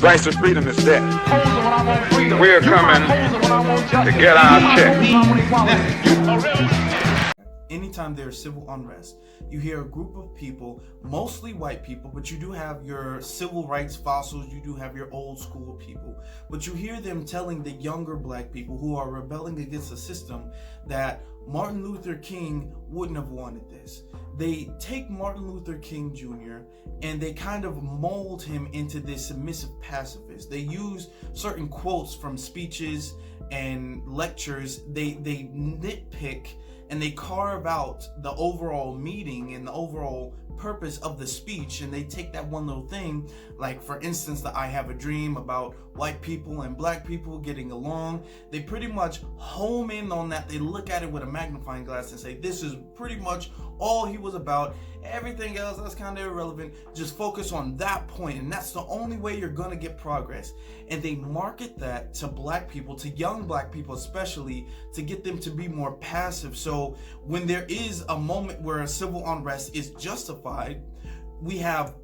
Rights to freedom is dead. We're coming to get our check. Anytime there's civil unrest, you hear a group of people, mostly white people, but you do have your civil rights fossils, you do have your old school people, but you hear them telling the younger black people who are rebelling against the system that Martin Luther King wouldn't have wanted this. They take Martin Luther King Jr. and they kind of mold him into this submissive pacifist. They use certain quotes from speeches and lectures. They nitpick and they carve out the overall meaning and the overall purpose of the speech, and they take that one little thing, like for instance the I have a dream about white people and black people getting along. They pretty much home in on that. They look at it with a magnifying glass and say this is pretty much all he was about. Everything else, that's kind of irrelevant. Just focus on that point, and that's the only way you're gonna get progress. And they market that to black people, to young black people especially, to get them to be more passive. So when there is a moment where a civil unrest is justified, we have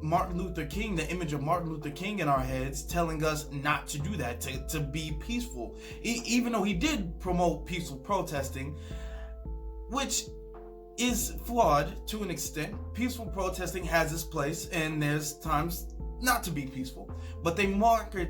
Martin Luther King, the image of Martin Luther King in our heads, telling us not to do that, to be peaceful. Even though he did promote peaceful protesting, which is flawed to an extent. Peaceful protesting has its place, and there's times not to be peaceful. But they market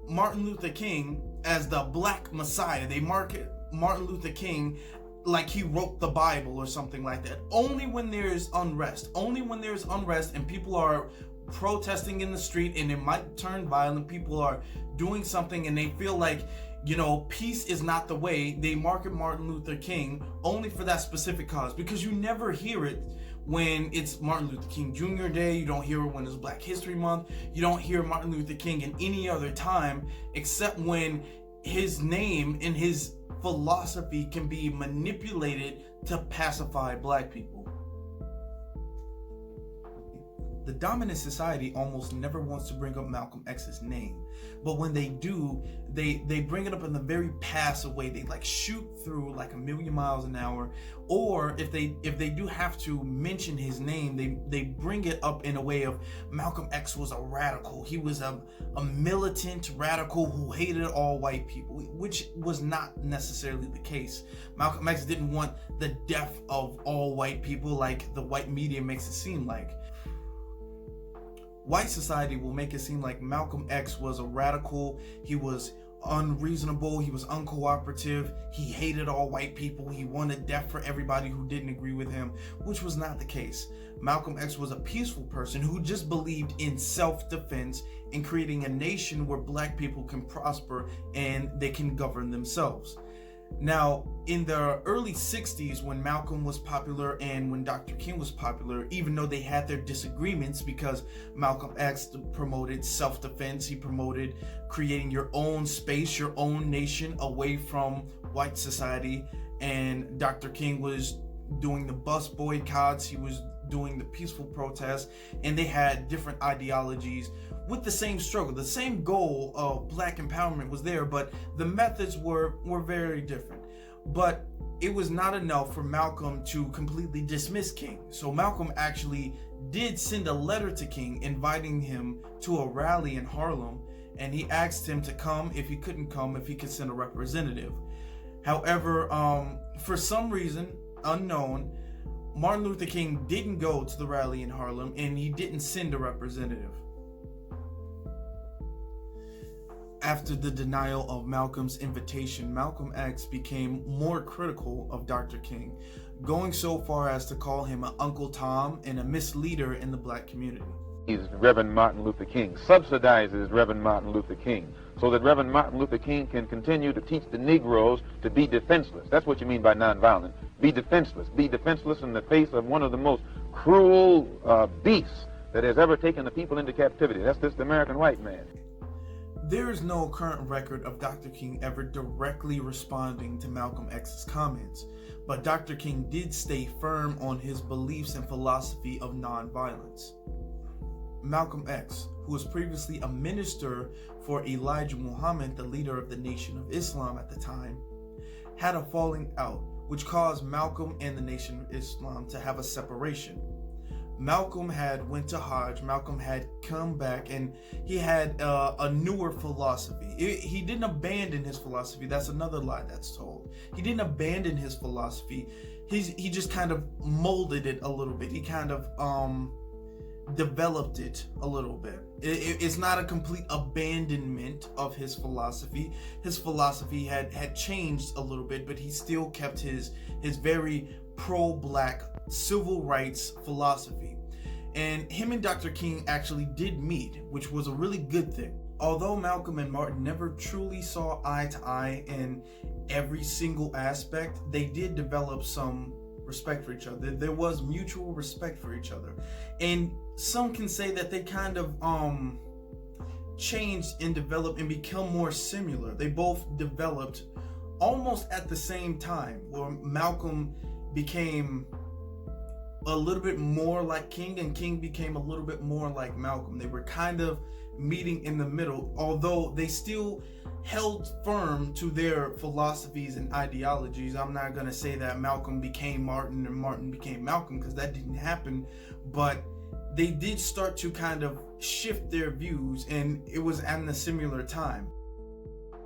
Martin Luther King as the Black Messiah. They market Martin Luther King like he wrote the Bible or something like that. Only when there's unrest. Only when there's unrest and people are protesting in the street and it might turn violent, people are doing something and they feel like, you know, peace is not the way, they market Martin Luther King only for that specific cause, because you never hear it when it's Martin Luther King Jr. Day. You don't hear it when it's Black History Month. You don't hear Martin Luther King in any other time except when his name and his philosophy can be manipulated to pacify black people. The dominant society almost never wants to bring up Malcolm X's name, but when they do, they bring it up in a very passive way. They like shoot through like a million miles an hour, or if they do have to mention his name, they bring it up in a way of Malcolm X was a radical. He was a militant radical who hated all white people, which was not necessarily the case. Malcolm X didn't want the death of all white people like the white media makes it seem like. White society will make it seem like Malcolm X was a radical, he was unreasonable, he was uncooperative, he hated all white people, he wanted death for everybody who didn't agree with him, which was not the case. Malcolm X was a peaceful person who just believed in self-defense and creating a nation where black people can prosper and they can govern themselves. Now, in the early 60s, when Malcolm was popular and when Dr. King was popular, even though they had their disagreements, because Malcolm X promoted self-defense, he promoted creating your own space, your own nation away from white society, and Dr. King was doing the bus boycotts, he was doing the peaceful protests, and they had different ideologies with the same struggle. The same goal of black empowerment was there, but the methods were very different. But it was not enough for Malcolm to completely dismiss King. So Malcolm actually did send a letter to King inviting him to a rally in Harlem, and he asked him to come. If he couldn't come, if he could send a representative. However, for some reason unknown, Martin Luther King didn't go to the rally in Harlem, and he didn't send a representative. After the denial of Malcolm's invitation, Malcolm X became more critical of Dr. King, going so far as to call him an Uncle Tom and a misleader in the black community. Reverend Martin Luther King subsidizes Reverend Martin Luther King so that Reverend Martin Luther King can continue to teach the Negroes to be defenseless. That's what you mean by nonviolent. Be defenseless. Be defenseless in the face of one of the most cruel beasts that has ever taken the people into captivity. That's this American white man. There is no current record of Dr. King ever directly responding to Malcolm X's comments, but Dr. King did stay firm on his beliefs and philosophy of nonviolence. Malcolm X, who was previously a minister for Elijah Muhammad, the leader of the Nation of Islam at the time, had a falling out, which caused Malcolm and the Nation of Islam to have a separation. Malcolm had went to Hajj. Malcolm had come back, and he had a newer philosophy. He didn't abandon his philosophy. That's another lie that's told. He didn't abandon his philosophy. He just kind of molded it a little bit. He kind of developed it a little bit. It's not a complete abandonment of his philosophy. His philosophy had changed a little bit, but he still kept his very pro-black civil rights philosophy. And him and Dr. King actually did meet, which was a really good thing. Although Malcolm and Martin never truly saw eye to eye in every single aspect, they did develop some respect for each other. There was mutual respect for each other. And some can say that they kind of changed and developed and become more similar. They both developed almost at the same time, where Malcolm became a little bit more like King and King became a little bit more like Malcolm. They were kind of meeting in the middle, although they still held firm to their philosophies and ideologies. I'm not going to say that Malcolm became Martin and Martin became Malcolm, because that didn't happen, but they did start to kind of shift their views, and it was at a similar time.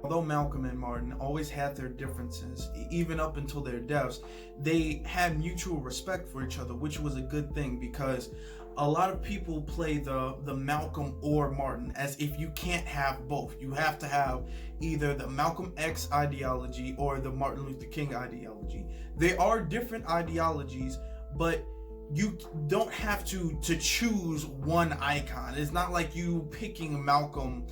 Although Malcolm and Martin always had their differences, even up until their deaths, they had mutual respect for each other, which was a good thing, because a lot of people play the Malcolm or Martin as if you can't have both. You have to have either the Malcolm X ideology or the Martin Luther King ideology. They are different ideologies, but you don't have to choose one icon. It's not like you picking Malcolm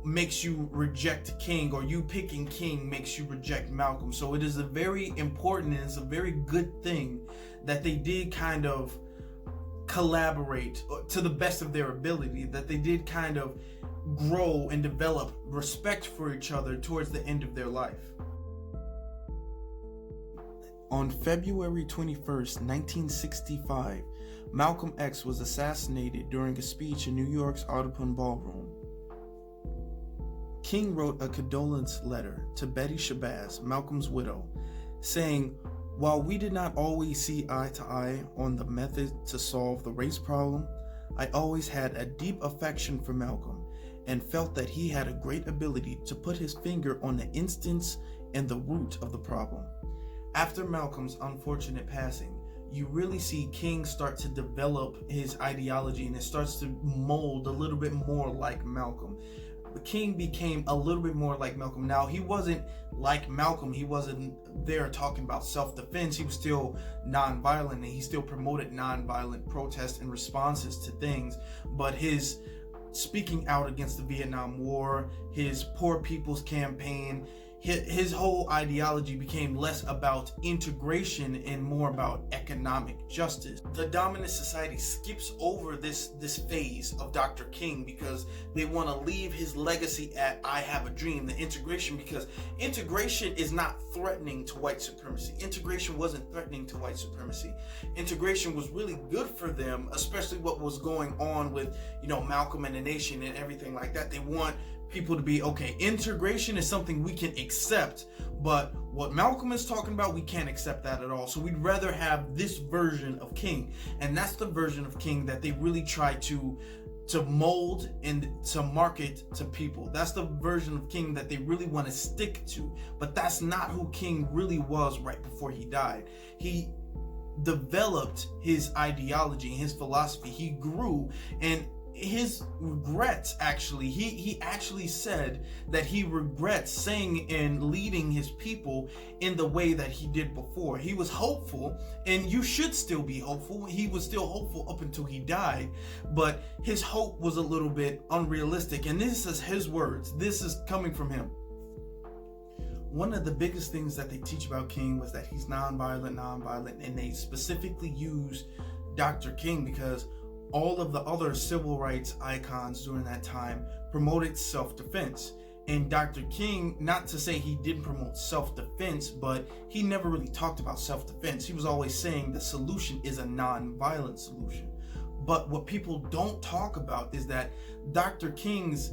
makes you reject King, or you picking King makes you reject Malcolm. So it is a very important and it's a very good thing that they did kind of collaborate to the best of their ability, that they did kind of grow and develop respect for each other towards the end of their life. On February 21st, 1965, Malcolm X was assassinated during a speech in New York's Audubon Ballroom. King wrote a condolence letter to Betty Shabazz, Malcolm's widow, saying, "While we did not always see eye to eye on the method to solve the race problem, I always had a deep affection for Malcolm and felt that he had a great ability to put his finger on the instance and the root of the problem." After Malcolm's unfortunate passing, you really see King start to develop his ideology, and it starts to mold a little bit more like Malcolm. King became a little bit more like Malcolm. Now, he wasn't like Malcolm. He wasn't there talking about self-defense. He was still nonviolent, and he still promoted nonviolent protests and responses to things. But his speaking out against the Vietnam War, his Poor People's Campaign, his whole ideology became less about integration and more about economic justice. The dominant society skips over this phase of Dr. King because they want to leave his legacy at "I have a dream," the integration, because integration is not threatening to white supremacy. Integration wasn't threatening to white supremacy. Integration was really good for them, especially what was going on with, Malcolm and the Nation and everything like that. They want people to be, okay, integration is something we can accept, but what Malcolm is talking about, we can't accept that at all. So we'd rather have this version of King, and that's the version of King that they really try to mold and to market to people. That's the version of King that they really want to stick to, but that's not who King really was right before he died. He developed his ideology, his philosophy. He grew, and his regrets, actually, he actually said that he regrets saying and leading his people in the way that he did before. He was hopeful, and you should still be hopeful. He was still hopeful up until he died, but his hope was a little bit unrealistic, and this is his words. This is coming from him. One of the biggest things that they teach about King was that he's nonviolent, and they specifically use Dr. King because all of the other civil rights icons during that time promoted self-defense. And Dr. King, not to say he didn't promote self-defense, but he never really talked about self-defense. He was always saying the solution is a non-violent solution. But what people don't talk about is that Dr. King's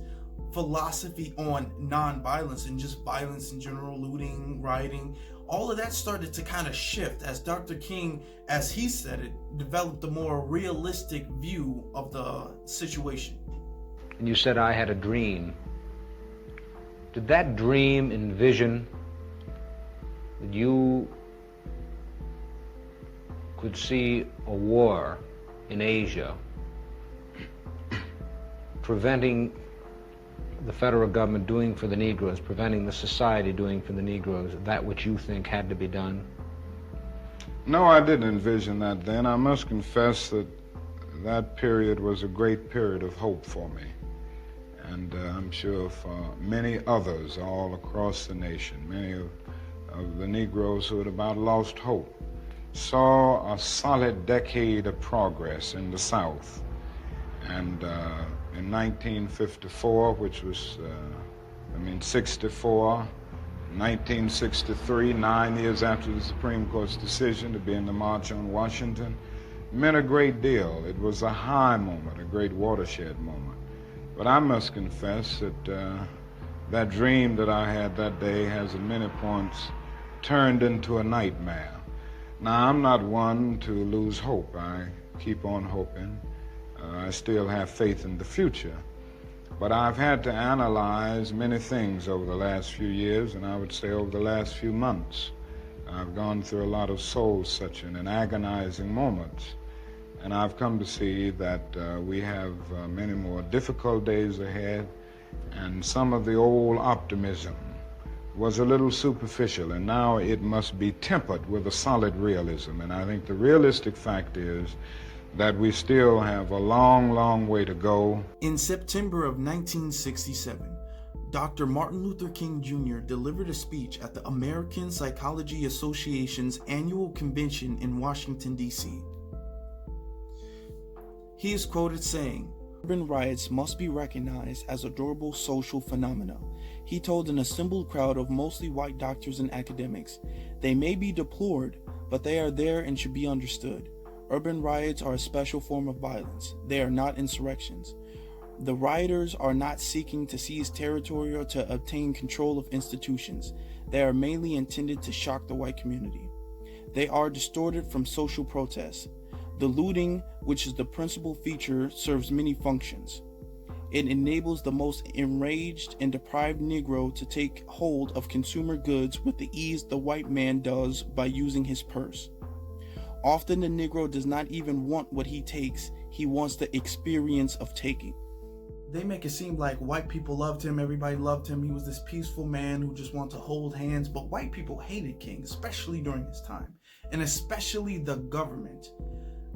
philosophy on non-violence and just violence in general, looting, rioting, all of that started to kind of shift as Dr. King, as he said it, developed a more realistic view of the situation. And you said I had a dream. Did that dream envision that you could see a war in Asia preventing the federal government doing for the Negroes, preventing the society doing for the Negroes that which you think had to be done? No, I didn't envision that then. I must confess that that period was a great period of hope for me. And I'm sure for many others all across the nation, many of the Negroes who had about lost hope, saw a solid decade of progress in the South. And in 1954, which was, 64, 1963, 9 years after the Supreme Court's decision to be in the March on Washington, meant a great deal. It was a high moment, a great watershed moment. But I must confess that that dream that I had that day has at many points turned into a nightmare. Now, I'm not one to lose hope. I keep on hoping. I still have faith in the future. But I've had to analyze many things over the last few years, and I would say over the last few months. I've gone through a lot of soul-searching and agonizing moments. And I've come to see that we have many more difficult days ahead, and some of the old optimism was a little superficial, and now it must be tempered with a solid realism. And I think the realistic fact is that we still have a long, long way to go. In September of 1967, Dr. Martin Luther King Jr. delivered a speech at the American Psychology Association's annual convention in Washington, D.C. He is quoted saying, "Urban riots must be recognized as a durable social phenomena." He told an assembled crowd of mostly white doctors and academics, "They may be deplored, but they are there and should be understood. Urban riots are a special form of violence. They are not insurrections. The rioters are not seeking to seize territory or to obtain control of institutions. They are mainly intended to shock the white community. They are distorted from social protests. The looting, which is the principal feature, serves many functions. It enables the most enraged and deprived Negro to take hold of consumer goods with the ease the white man does by using his purse. Often the Negro does not even want what he takes, he wants the experience of taking." They make it seem like white people loved him, everybody loved him, he was this peaceful man who just wanted to hold hands, but white people hated King, especially during his time, and especially the government.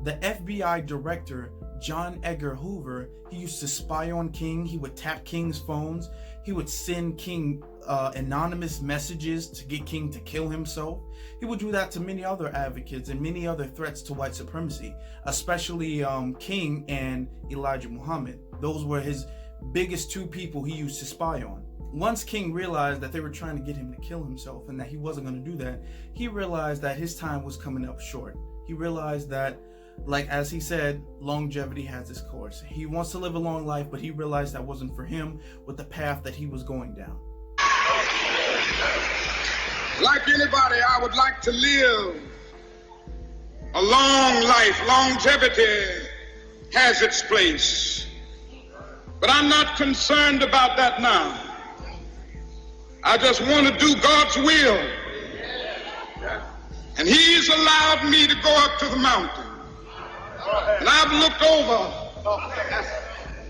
The FBI director, John Edgar Hoover, he used to spy on King, he would tap King's phones, he would send King anonymous messages to get King to kill himself. He would do that to many other advocates and many other threats to white supremacy, especially King and Elijah Muhammad. Those were his biggest two people he used to spy on. Once King realized that they were trying to get him to kill himself and that he wasn't going to do that, he realized that his time was coming up short. He realized that, like as he said, longevity has its course. He wants to live a long life, but he realized that wasn't for him with the path that he was going down. Like anybody, I would like to live a long life. Longevity has its place. But I'm not concerned about that now. I just want to do God's will. And He's allowed me to go up to the mountain. And I've looked over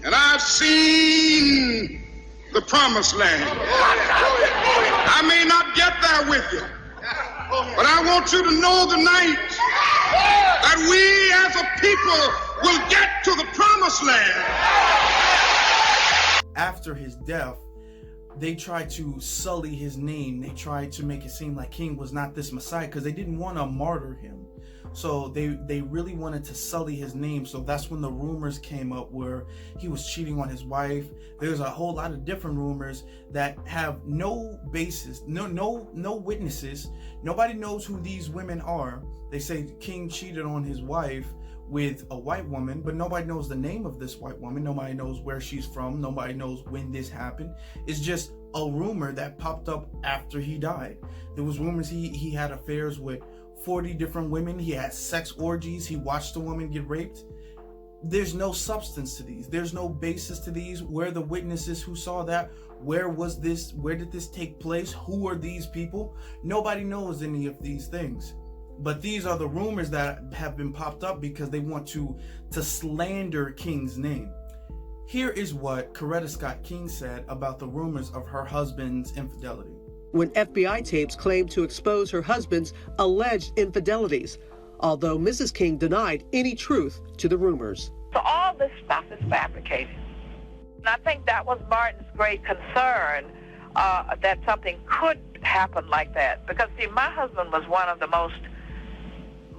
and I've seen the promised land. I may not get there with you, but I want you to know tonight that we as a people will get to the promised land. After his death, they tried to sully his name. They tried to make it seem like King was not this Messiah because they didn't want to martyr him. So they really wanted to sully his name. So that's when the rumors came up where he was cheating on his wife. There's a whole lot of different rumors that have no basis, no witnesses. Nobody knows who these women are. They say King cheated on his wife with a white woman, but nobody knows the name of this white woman. Nobody knows where she's from. Nobody knows when this happened. It's just a rumor that popped up after he died. There was rumors he had affairs with 40 different women. He had sex orgies. He watched a woman get raped. There's no substance to these. There's no basis to these. Where are the witnesses who saw that? Where was this? Where did this take place? Who are these people? Nobody knows any of these things. But these are the rumors that have been popped up because they want to slander King's name. Here is what Coretta Scott King said about the rumors of her husband's infidelity. When FBI tapes claimed to expose her husband's alleged infidelities, although Mrs. King denied any truth to the rumors. So all this stuff is fabricated. And I think that was Martin's great concern, that something could happen like that. Because, see, my husband was one of the most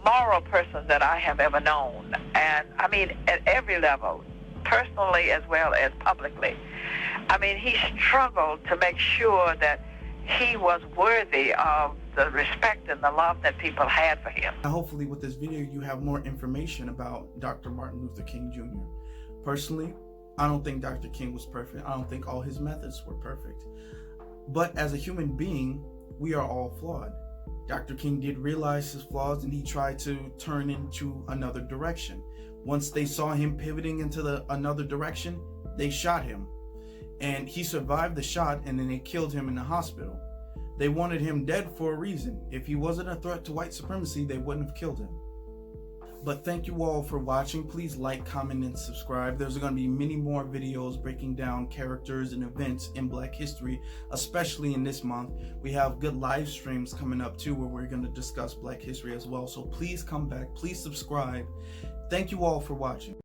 moral persons that I have ever known. And, I mean, at every level, personally as well as publicly. I mean, he struggled to make sure that he was worthy of the respect and the love that people had for him. Hopefully with this video you have more information about Dr. Martin Luther King Jr. Personally, I don't think Dr. King was perfect. I don't think all his methods were perfect. But as a human being, we are all flawed. Dr. King did realize his flaws and he tried to turn into another direction. Once they saw him pivoting into another direction, they shot him. And he survived the shot, and then they killed him in the hospital. They wanted him dead for a reason. If he wasn't a threat to white supremacy, they wouldn't have killed him. But thank you all for watching. Please like, comment, and subscribe. There's going to be many more videos breaking down characters and events in Black history, especially in this month. We have good live streams coming up too, where we're going to discuss Black history as well. So please come back. Please subscribe. Thank you all for watching.